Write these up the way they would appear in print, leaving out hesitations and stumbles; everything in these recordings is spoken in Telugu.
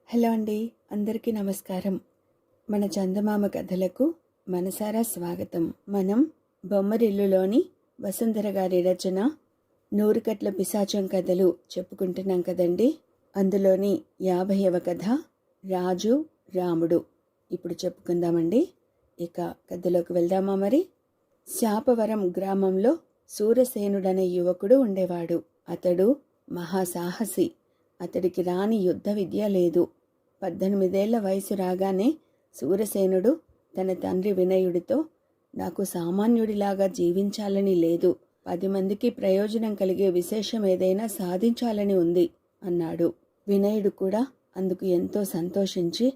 హలో అండి, అందరికీ నమస్కారం. మన చందమామ కథలకు మనసారా స్వాగతం. మనం బొమ్మరిల్లులోని వసుంధర గారి రచన నూరుకట్ల పిశాచం కథలు చెప్పుకుంటున్నాం కదండి. అందులోని 50వ కథ రాజు రాముడు ఇప్పుడు చెప్పుకుందామండి. ఇక కథలోకి వెళ్దామా మరి. శాపవరం గ్రామంలో సూరసేనుడనే యువకుడు ఉండేవాడు. అతడు మహాసాహసి. అతడికి రాని యుద్ధ విద్య లేదు. 18 ఏళ్ల వయసు రాగానే సూరసేనుడు తన తండ్రి వినయుడితో, నాకు సామాన్యుడిలాగా జీవించాలని లేదు, 10 మందికి ప్రయోజనం కలిగే విశేషం ఏదైనా సాధించాలని ఉంది అన్నాడు. వినయుడు కూడా అందుకు ఎంతో సంతోషించి,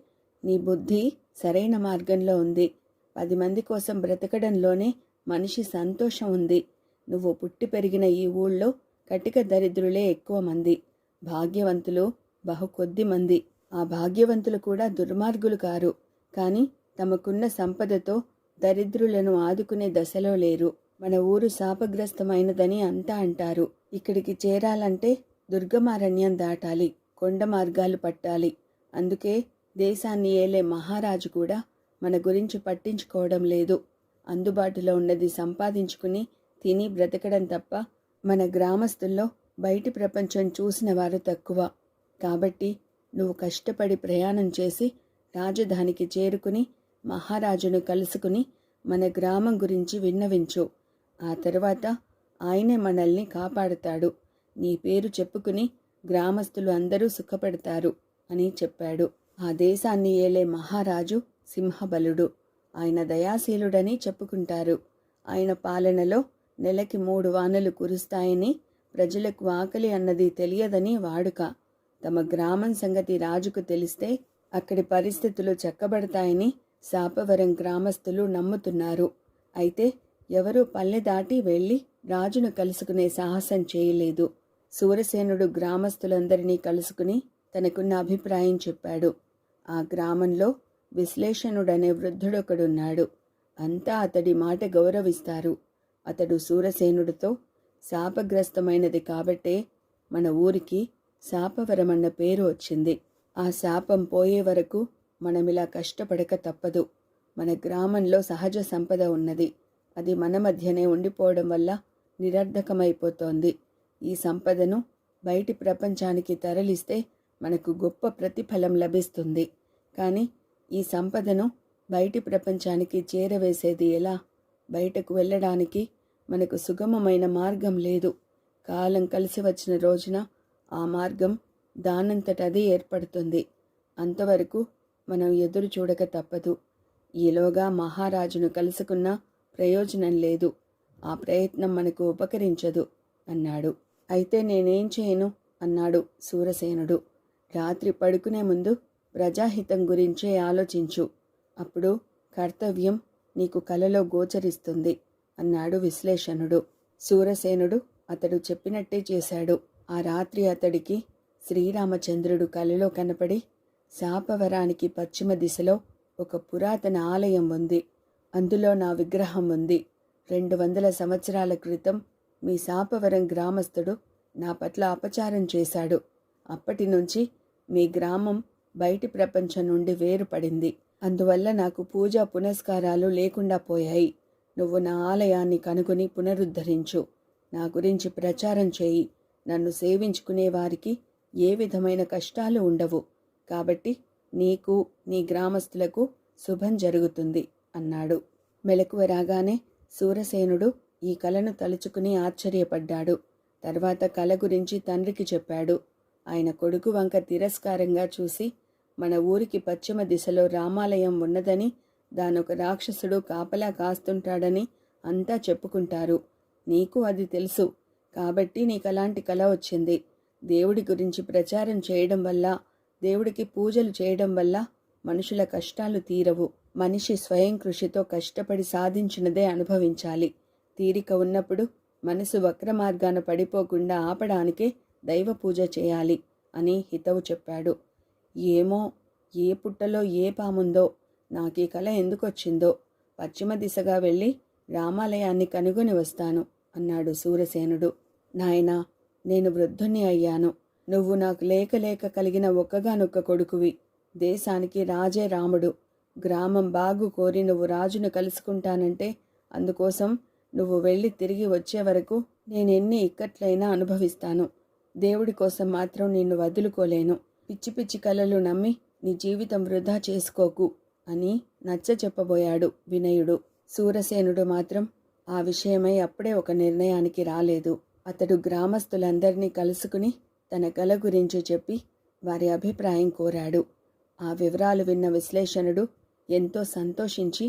నీ బుద్ధి సరైన మార్గంలో ఉంది. 10 మంది కోసం బ్రతకడంలోనే మనిషి సంతోషం ఉంది. నువ్వు పుట్టి పెరిగిన ఈ ఊళ్ళో కటిక దరిద్రులే ఎక్కువ మంది, భాగ్యవంతులు బహు కొద్ది మంది. ఆ భాగ్యవంతులు కూడా దుర్మార్గులు కారు, కానీ తమకున్న సంపదతో దరిద్రులను ఆదుకునే దశలో లేరు. మన ఊరు శాపగ్రస్తమైనదని అంతా అంటారు. ఇక్కడికి చేరాలంటే దుర్గమారణ్యం దాటాలి, కొండ మార్గాలు పట్టాలి. అందుకే దేశాన్ని ఏలే మహారాజు కూడా మన గురించి పట్టించుకోవడం లేదు. అందుబాటులో ఉన్నది సంపాదించుకుని తిని బ్రతకడం తప్ప మన గ్రామస్తుల్లో బయటి ప్రపంచం చూసిన వారు తక్కువ. కాబట్టి నువ్వు కష్టపడి ప్రయాణం చేసి రాజధానికి చేరుకుని మహారాజును కలుసుకుని మన గ్రామం గురించి విన్నవించు. ఆ తర్వాత ఆయనే మనల్ని కాపాడుతాడు. నీ పేరు చెప్పుకుని గ్రామస్తులు అందరూ సుఖపడతారు అని చెప్పాడు. ఆ దేశాన్ని ఏలే మహారాజు సింహబలుడు. ఆయన దయాశీలుడని చెప్పుకుంటారు. ఆయన పాలనలో నెలకి 3 వానలు కురుస్తాయని, ప్రజలకు ఆకలి అన్నది తెలియదని వాడుక. తమ గ్రామం సంగతి రాజుకు తెలిస్తే అక్కడి పరిస్థితులు చక్కబడతాయని శాపవరం గ్రామస్తులు నమ్ముతున్నారు. అయితే ఎవరూ పల్లె దాటి వెళ్ళి రాజును కలుసుకునే సాహసం చేయలేదు. సూరసేనుడు గ్రామస్తులందరినీ కలుసుకుని తనకున్న అభిప్రాయం చెప్పాడు. ఆ గ్రామంలో విశ్లేషణుడనే వృద్ధుడొకడున్నాడు. అంతా అతడి మాట గౌరవిస్తారు. అతడు సూరసేనుడితో, శాపగ్రస్తమైనది కాబట్టే మన ఊరికి శాపవరమన్న పేరు వచ్చింది. ఆ శాపం పోయే వరకు మనమిలా కష్టపడక తప్పదు. మన గ్రామంలో సహజ సంపద ఉన్నది. అది మన మధ్యనే ఉండిపోవడం వల్ల నిరర్ధకమైపోతోంది. ఈ సంపదను బయటి ప్రపంచానికి తరలిస్తే మనకు గొప్ప ప్రతిఫలం లభిస్తుంది. కానీ ఈ సంపదను బయటి ప్రపంచానికి చేరవేసేది ఎలా? బయటకు వెళ్ళడానికి మనకు సుగమమైన మార్గం లేదు. కాలం కలిసి వచ్చిన రోజున ఆ మార్గం దానంతటదే ఏర్పడుతుంది. అంతవరకు మనం ఎదురు చూడక తప్పదు. ఈలోగా మహారాజును కలుసుకున్న ప్రయోజనం లేదు. ఆ ప్రయత్నం మనకు ఉపకరించదు అన్నాడు. అయితే నేనేం చేయను అన్నాడు సూరసేనుడు. రాత్రి పడుకునే ముందు ప్రజాహితం గురించే ఆలోచించు. అప్పుడు కర్తవ్యం నీకు కలలో గోచరిస్తుంది అన్నాడు విశ్లేషణుడు. సూరసేనుడు అతడు చెప్పినట్టే చేశాడు. ఆ రాత్రి అతడికి శ్రీరామచంద్రుడు కలలో కనపడి, శాపవరానికి పశ్చిమ దిశలో ఒక పురాతన ఆలయం ఉంది. అందులో నా విగ్రహం ఉంది. 200 సంవత్సరాల క్రితం మీ శాపవరం గ్రామస్తుడు నా పట్ల అపచారం చేశాడు. అప్పటి నుంచి మీ గ్రామం బయటి ప్రపంచం నుండి వేరుపడింది. అందువల్ల నాకు పూజా పునస్కారాలు లేకుండా పోయాయి. నువ్వు నా ఆలయాన్ని కనుగొని పునరుద్ధరించు. నా గురించి ప్రచారం చేయి. నన్ను సేవించుకునే వారికి ఏ విధమైన కష్టాలు ఉండవు. కాబట్టి నీకు నీ గ్రామస్తులకు శుభం జరుగుతుంది అన్నాడు. మెలకువ రాగానే సూరసేనుడు ఈ కలను తలుచుకుని ఆశ్చర్యపడ్డాడు. తర్వాత కల గురించి తండ్రికి చెప్పాడు. ఆయన కొడుకు వంక తిరస్కారంగా చూసి, మన ఊరికి పశ్చిమ దిశలో రామాలయం ఉన్నదని, దానొక రాక్షసుడు కాపలా కాస్తుంటాడని అంతా చెప్పుకుంటారు. నీకు అది తెలుసు కాబట్టి నీకలాంటి కల వచ్చింది. దేవుడి గురించి ప్రచారం చేయడం వల్ల, దేవుడికి పూజలు చేయడం వల్ల మనుషుల కష్టాలు తీరవు. మనిషి స్వయం కృషితో కష్టపడి సాధించినదే అనుభవించాలి. తీరిక ఉన్నప్పుడు మనసు వక్ర మార్గాన పడిపోకుండా ఆపడానికే దైవ పూజ చేయాలి అని హితవు చెప్పాడు. ఏమో, ఏ పుట్టలో ఏ పాముందో, నాకీ కల ఎందుకొచ్చిందో, పశ్చిమ దిశగా వెళ్ళి రామాలయాన్ని కనుగొని వస్తాను అన్నాడు సూరసేనుడు. నాయనా, నేను వృద్ధుణ్ణి అయ్యాను. నువ్వు నాకు లేక లేక కలిగిన ఒక్కగానొక్క కొడుకువి. దేశానికి రాజే రాముడు. గ్రామం బాగు కోరి నువ్వు రాజును కలుసుకుంటానంటే అందుకోసం నువ్వు వెళ్ళి తిరిగి వచ్చే వరకు నేనెన్ని ఇక్కట్లైనా అనుభవిస్తాను. దేవుడి కోసం మాత్రం నిన్ను వదులుకోలేను. పిచ్చి పిచ్చి కలలు నమ్మి నీ జీవితం వృధా చేసుకోకు అని నచ్చ చెప్పబోయాడు వినయుడు. సూరసేనుడు మాత్రం ఆ విషయమై అప్పుడే ఒక నిర్ణయానికి రాలేదు. అతడు గ్రామస్తులందరినీ కలుసుకుని తన కల గురించి చెప్పి వారి అభిప్రాయం కోరాడు. ఆ వివరాలు విన్న విశ్లేషణుడు ఎంతో సంతోషించి,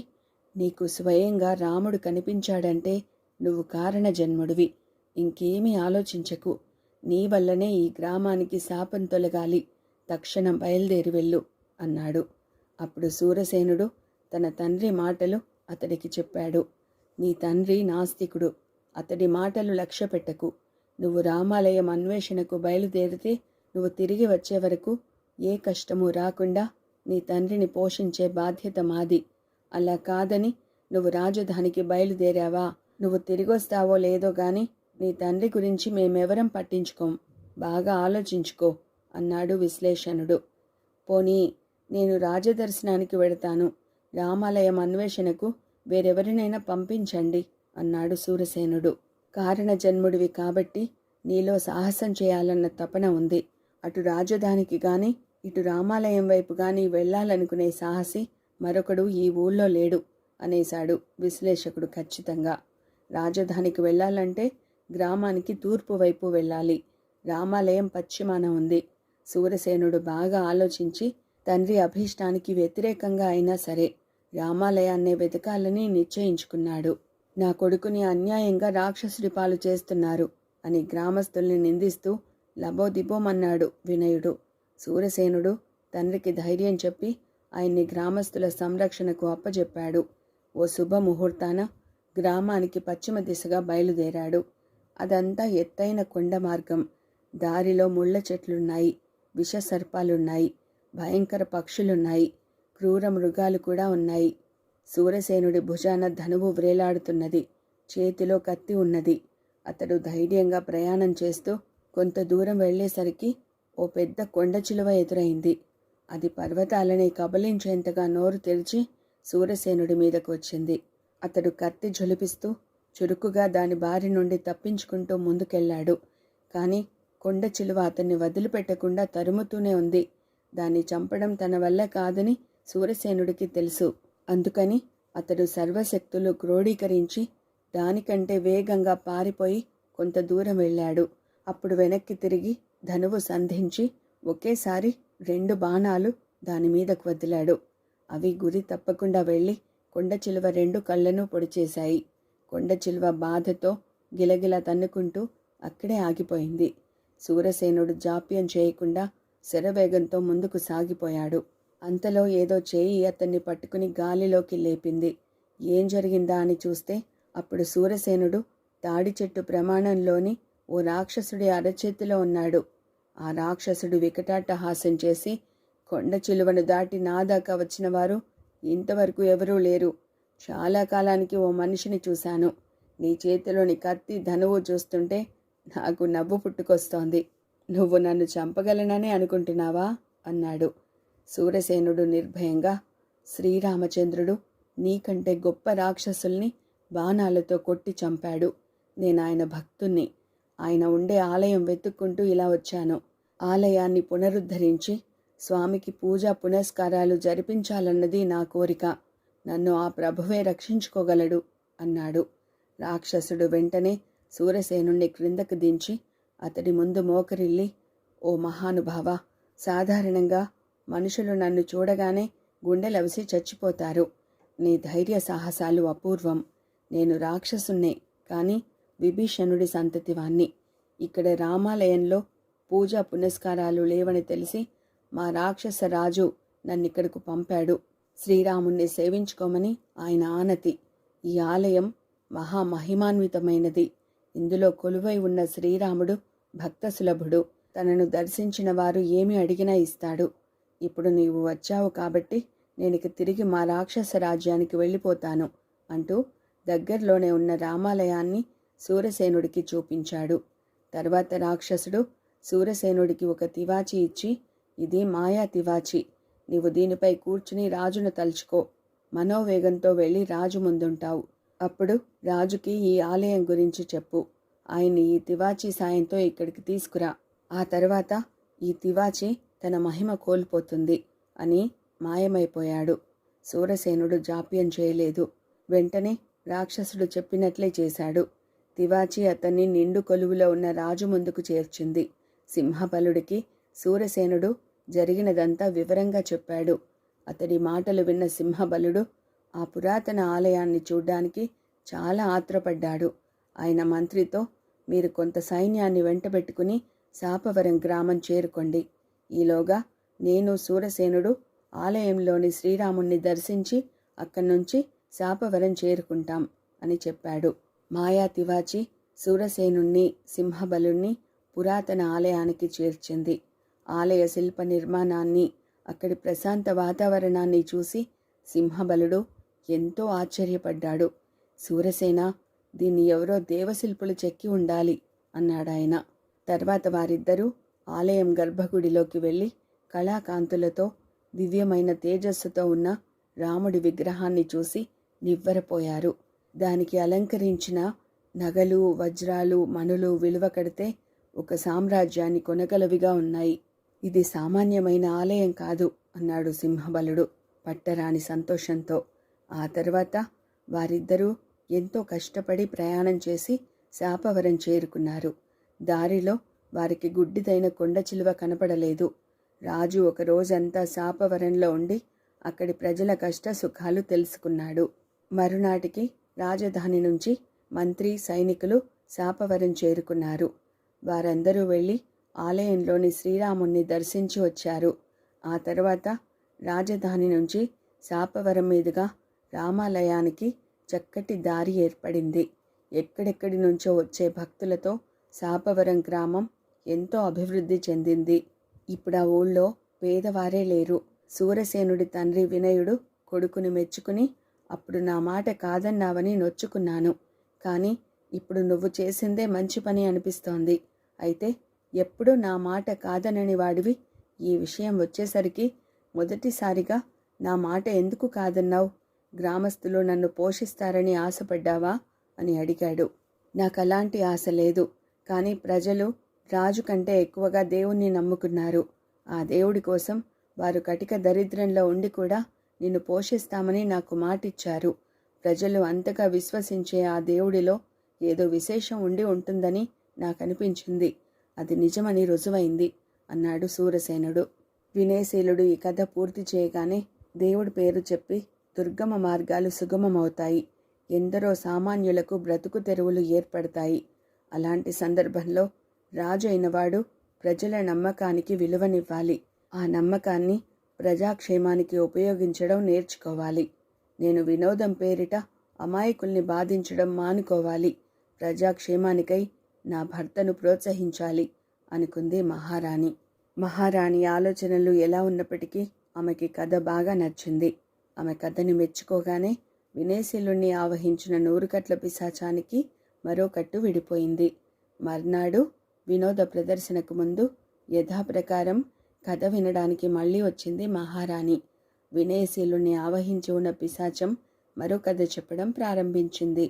నీకు స్వయంగా రాముడు కనిపించాడంటే నువ్వు కారణ జన్ముడివి. ఇంకేమీ ఆలోచించకు. నీ వల్లనే ఈ గ్రామానికి శాపం తొలగాలి. తక్షణం బయలుదేరి వెళ్ళు అన్నాడు. అప్పుడు సూరసేనుడు తన తండ్రి మాటలు అతడికి చెప్పాడు. నీ తండ్రి నాస్తికుడు. అతడి మాటలు లక్ష్యపెట్టకు. నువ్వు రామాలయం అన్వేషణకు బయలుదేరితే నువ్వు తిరిగి వచ్చే వరకు ఏ కష్టమూ రాకుండా నీ తండ్రిని పోషించే బాధ్యత మాది. అలా కాదని నువ్వు రాజధానికి బయలుదేరావా, నువ్వు తిరిగొస్తావో లేదో గాని నీ తండ్రి గురించి మేమెవరం పట్టించుకోం. బాగా ఆలోచించుకో అన్నాడు విశ్లేషణుడు. పోనీ నేను రాజదర్శనానికి వెడతాను. రామాలయం అన్వేషణకు వేరెవరినైనా పంపించండి అన్నాడు సూరసేనుడు. కారణ జన్ముడివి కాబట్టి నీలో సాహసం చేయాలన్న తపన ఉంది. అటు రాజధానికి గాని ఇటు రామాలయం వైపు గాని వెళ్ళాలనుకునే సాహసి మరొకడు ఈ ఊళ్ళో లేడు అనేశాడు విశ్లేషకుడు ఖచ్చితంగా. రాజధానికి వెళ్ళాలంటే గ్రామానికి తూర్పు వైపు వెళ్ళాలి. రామాలయం పశ్చిమాన ఉంది. సూరసేనుడు బాగా ఆలోచించి తండ్రి అభీష్టానికి వ్యతిరేకంగా అయినా సరే రామాలయాన్నే వెతకాలని నిశ్చయించుకున్నాడు. నా కొడుకుని అన్యాయంగా రాక్షసుడి పాలు చేస్తున్నారు అని గ్రామస్తుల్ని నిందిస్తూ లబోదిబోమన్నాడు వినయుడు. సూరసేనుడు తండ్రికి ధైర్యం చెప్పి ఆయన్ని గ్రామస్తుల సంరక్షణకు అప్పజెప్పాడు. ఓ శుభముహూర్తాన గ్రామానికి పశ్చిమ దిశగా బయలుదేరాడు. అదంతా ఎత్తైన కొండ మార్గం. దారిలో ముళ్ళ చెట్లున్నాయి, విషసర్పాలున్నాయి, భయంకర పక్షులున్నాయి, క్రూర మృగాలు కూడా ఉన్నాయి. సూరసేనుడి భుజాన ధనువు వ్రేలాడుతున్నది, చేతిలో కత్తి ఉన్నది. అతడు ధైర్యంగా ప్రయాణం చేస్తూ కొంత దూరం వెళ్లేసరికి ఓ పెద్ద కొండ చిలువ ఎదురైంది. అది పర్వతాలనే కబలించేంతగా నోరు తెరిచి సూరసేనుడి మీదకు వచ్చింది. అతడు కత్తి ఝులిపిస్తూ చురుకుగా దాని బారి నుండి తప్పించుకుంటూ ముందుకెళ్లాడు. కాని కొండ చిలువ అతన్ని వదిలిపెట్టకుండా తరుముతూనే ఉంది. దాన్ని చంపడం తన వల్ల కాదని సూరసేనుడికి తెలుసు. అందుకని అతడు సర్వశక్తులు క్రోడీకరించి దానికంటే వేగంగా పారిపోయి కొంత దూరం వెళ్ళాడు. అప్పుడు వెనక్కి తిరిగి ధనువు సంధించి ఒకేసారి 2 బాణాలు దానిమీదకు వదిలాడు. అవి గురి తప్పకుండా వెళ్ళి కొండ చిలువ 2 కళ్ళను పొడిచేశాయి. కొండ చిలువ బాధతో గిలగిలా తన్నుకుంటూ అక్కడే ఆగిపోయింది. సూరసేనుడు జాప్యం చేయకుండా శరవేగంతో ముందుకు సాగిపోయాడు. అంతలో ఏదో చేయి అతన్ని పట్టుకుని గాలిలోకి లేపింది. ఏం జరిగిందా అని చూస్తే అప్పుడు సూరసేనుడు తాడి చెట్టు ప్రమాణంలోని ఓ రాక్షసుడి అరచేతిలో ఉన్నాడు. ఆ రాక్షసుడు వికటాట్టహాసం చేసి, కొండ చిలువను దాటి నా దాకా వచ్చిన వారు ఇంతవరకు ఎవరూ లేరు. చాలా కాలానికి ఓ మనిషిని చూశాను. నీ చేతిలోని కత్తి ధనువు చూస్తుంటే నాకు నవ్వు పుట్టుకొస్తోంది. నువ్వు నన్ను చంపగలనని అనుకుంటున్నావా అన్నాడు. సూరసేనుడు నిర్భయంగా, శ్రీరామచంద్రుడు నీకంటే గొప్ప రాక్షసుల్ని బాణాలతో కొట్టి చంపాడు. నేనాయన భక్తుణ్ణి. ఆయన ఉండే ఆలయం వెతుక్కుంటూ ఇలా వచ్చాను. ఆలయాన్ని పునరుద్ధరించి స్వామికి పూజా పునస్కారాలు జరిపించాలన్నది నా కోరిక. నన్ను ఆ ప్రభువే రక్షించుకోగలడు అన్నాడు. రాక్షసుడు వెంటనే సూరసేనుణ్ణి క్రిందకు దించి అతడి ముందు మోకరిల్లి, ఓ మహానుభావ, సాధారణంగా మనుషులు నన్ను చూడగానే గుండెలవిసి చచ్చిపోతారు. నీ ధైర్య సాహసాలు అపూర్వం. నేను రాక్షసున్నే, కానీ విభీషణుడి సంతతివాణ్ణి. ఇక్కడ రామాలయంలో పూజా పునస్కారాలు లేవని తెలిసి మా రాక్షస రాజు నన్నిక్కడకు పంపాడు. శ్రీరాముణ్ణి సేవించుకోమని ఆయన ఆనతి. ఈ ఆలయం మహామహిమాన్వితమైనది. ఇందులో కొలువై ఉన్న శ్రీరాముడు భక్త సులభుడు. తనను దర్శించిన వారు ఏమి అడిగినా ఇస్తాడు. ఇప్పుడు నీవు వచ్చావు కాబట్టి నేనిక తిరిగి మా రాక్షస రాజ్యానికి వెళ్ళిపోతాను అంటూ దగ్గరలోనే ఉన్న రామాలయాన్ని సూరసేనుడికి చూపించాడు. తర్వాత రాక్షసుడు సూరసేనుడికి ఒక తివాచి ఇచ్చి, ఇది మాయా తివాచి, నీవు దీనిపై కూర్చుని రాజును తలుచుకో, మనోవేగంతో వెళ్ళి రాజు ముందుంటావు. అప్పుడు రాజుకి ఈ ఆలయం గురించి చెప్పు, ఆయన్ని ఈ తివాచి సాయంతో ఇక్కడికి తీసుకురా, ఆ తర్వాత ఈ తివాచి తన మహిమ కోల్పోతుంది అని మాయమైపోయాడు. సూరసేనుడు జాప్యం చేయలేదు. వెంటనే రాక్షసుడు చెప్పినట్లే చేశాడు. తివాచి అతన్ని నిండు కొలువులో ఉన్న రాజు ముందుకు చేర్చింది. సింహబలుడికి సూరసేనుడు జరిగినదంతా వివరంగా చెప్పాడు. అతడి మాటలు విన్న సింహబలుడు ఆ పురాతన ఆలయాన్ని చూడ్డానికి చాలా ఆత్రపడ్డాడు. ఆయన మంత్రితో, మీరు కొంత సైన్యాన్ని వెంటబెట్టుకుని శాపవరం గ్రామం చేరుకోండి. ఈలోగా నేను సూరసేనుడు ఆలయంలోని శ్రీరాముణ్ణి దర్శించి అక్కడి నుంచి శాపవరం చేరుకుంటాం అని చెప్పాడు. మాయా తివాచి సూరసేనుణ్ణి, సింహబలుణ్ణి పురాతన ఆలయానికి చేర్చింది. ఆలయ శిల్ప నిర్మాణాన్ని, అక్కడి ప్రశాంత వాతావరణాన్ని చూసి సింహబలుడు ఎంతో ఆశ్చర్యపడ్డాడు. సూరసేన, దీన్ని ఎవరో దేవశిల్పులు చెక్కి ఉండాలి అన్నాడాయన. తర్వాత వారిద్దరూ ఆలయం గర్భగుడిలోకి వెళ్ళి కళాకాంతులతో, దివ్యమైన తేజస్సుతో ఉన్న రాముడి విగ్రహాన్ని చూసి నివ్వెరపోయారు. దానికి అలంకరించిన నగలు, వజ్రాలు, మణులు విలువ కడితే ఒక సామ్రాజ్యాన్ని కొనగలవిగా ఉన్నాయి. ఇది సామాన్యమైన ఆలయం కాదు అన్నాడు సింహబలుడు పట్టరాని సంతోషంతో. ఆ తర్వాత వారిద్దరూ ఎంతో కష్టపడి ప్రయాణం చేసి శాపవరం చేరుకున్నారు. దారిలో వారికి గుడ్డిదైన కొండ చిలువ కనపడలేదు. రాజు ఒక రోజంతా శాపవరంలో ఉండి అక్కడి ప్రజల కష్ట సుఖాలు తెలుసుకున్నాడు. మరునాటికి రాజధాని నుంచి మంత్రి, సైనికులు శాపవరం చేరుకున్నారు. వారందరూ వెళ్ళి ఆలయంలోని శ్రీరాముణ్ణి దర్శించి వచ్చారు. ఆ తర్వాత రాజధాని నుంచి శాపవరం మీదుగా రామాలయానికి చక్కటి దారి ఏర్పడింది. ఎక్కడెక్కడి నుంచో వచ్చే భక్తులతో శాపవరం గ్రామం ఎంతో అభివృద్ధి చెందింది. ఇప్పుడు ఆ ఊళ్ళో పేదవారే లేరు. సూరసేనుడి తండ్రి వినయుడు కొడుకుని మెచ్చుకుని, అప్పుడు నా మాట కాదన్నావని నొచ్చుకున్నాను, కానీ ఇప్పుడు నువ్వు చేసిందే మంచి పని అనిపిస్తోంది. అయితే ఎప్పుడూ నా మాట కాదనని వాడివి, ఈ విషయం వచ్చేసరికి మొదటిసారిగా నా మాట ఎందుకు కాదన్నావు? గ్రామస్తులు నన్ను పోషిస్తారని ఆశపడ్డావా అని అడిగాడు. నాకలాంటి ఆశ లేదు, కానీ ప్రజలు రాజు కంటే ఎక్కువగా దేవుణ్ణి నమ్ముకున్నారు. ఆ దేవుడి కోసం వారు కటిక దరిద్రంలో ఉండి కూడా నిన్ను పోషిస్తామని నాకు మాటిచ్చారు. ప్రజలు అంతగా విశ్వసించే ఆ దేవుడిలో ఏదో విశేషం ఉండి ఉంటుందని నాకనిపించింది. అది నిజమని రుజువైంది అన్నాడు సూరసేనుడు. వినయశీలుడు ఈ కథ పూర్తి చేయగానే దేవుడి పేరు చెప్పి దుర్గమ మార్గాలు సుగమమవుతాయి. ఎందరో సామాన్యులకు బ్రతుకు తెరువులు ఏర్పడతాయి. అలాంటి సందర్భంలో రాజు అయినవాడు ప్రజల నమ్మకానికి విలువనివ్వాలి. ఆ నమ్మకాన్ని ప్రజాక్షేమానికి ఉపయోగించడం నేర్చుకోవాలి. నేను వినోదం పేరిట అమాయకుల్ని బాధించడం మానుకోవాలి. ప్రజాక్షేమానికై నా భర్తను ప్రోత్సహించాలి అనుకుంది మహారాణి. మహారాణి ఆలోచనలు ఎలా ఉన్నప్పటికీ ఆమెకి కథ బాగా నచ్చింది. ఆమె కథని మెచ్చుకోగానే వినయశీలుణ్ణి ఆవహించిన 100 కట్ల పిశాచానికి మరో కట్టు విడిపోయింది. మర్నాడు వినోద ప్రదర్శనకు ముందు యథాప్రకారం కథ వినడానికి మళ్ళీ వచ్చింది మహారాణి. వినయశీలుణ్ణి ఆవహించి ఉన్న పిశాచం మరో కథ చెప్పడం ప్రారంభించింది.